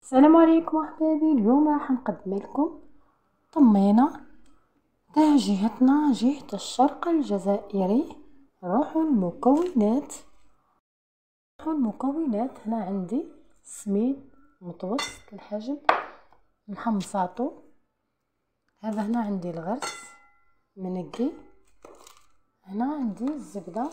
السلام عليكم احبابي. اليوم راح نقدم لكم طمينة تاع جهتنا، جهة الشرق الجزائري. نروحوا المكونات. هنا عندي سميد متوسط الحجم محمصاتو. هذا هنا عندي الغرس منقي. هنا عندي الزبدة.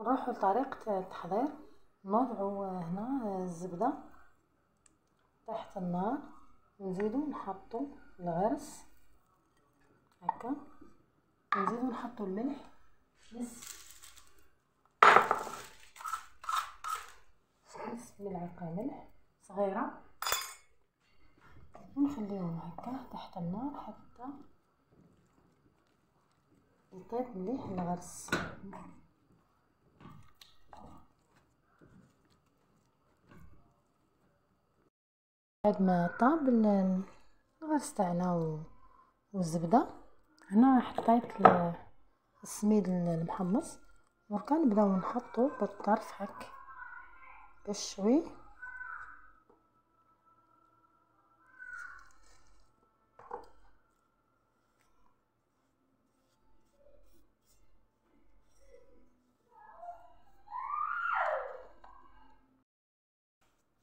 نروحوا لطريقة التحضير. نوضعوا هنا الزبدة تحت النار، نزيدو نحطو الغرس هكا، نزيدو نحطو الملح نصف ملعقة ملح صغيرة، ونخليهم هكا تحت النار حتى يطيب مليح الغرس. بعد ما طاب الغرس تاعنا والزبدة، هنا حطيت السميد المحمص، وركا نبداو نحطو بالطرف هك بالشوي.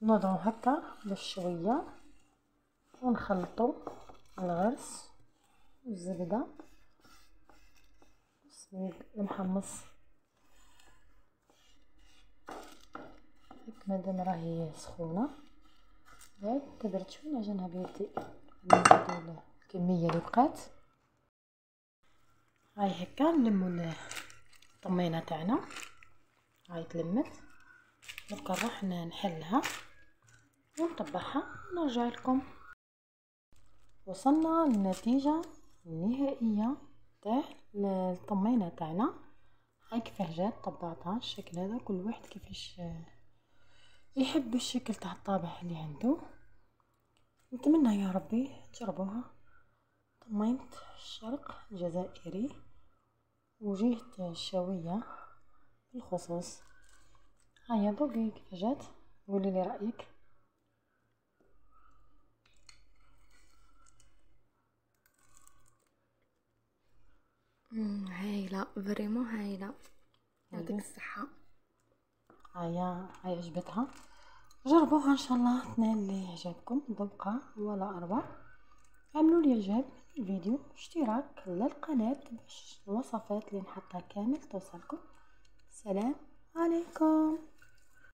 نوضعو هكا بالشوية ونخلطو الغرس والزبدة والسميد المحمص هيك مادام راهي سخونة. بعد تبرد شوي نعجنها بيدي، نزيدو الكمية اللي بقات. هاي هكا نلمو الطمينة تاعنا، هاي تلمت. دركا نروح نحلها ونطبعها ونرجع لكم. وصلنا للنتيجة النهائية تاع الطمينة تاعنا. هاي كيفاه جات طبعتها الشكل هذا، كل واحد كيفاش يحب الشكل تاع الطابع اللي عنده. نتمنى يا ربي تجربوها. طمينة الشرق الجزائري وجهة الشاوية بالخصوص. هيا ذوقي كيفاه جات، قولي لي رأيك. هايلة فريمون هايلة، يعطيك الصحة. هيا عجبتها، جربوها ان شاء الله تنال اللي عجبكم ذوقها ولا اروع. اعملوا لي اعجاب الفيديو، اشتراك للقناة باش الوصفات اللي نحطها كامل توصلكم. السلام عليكم.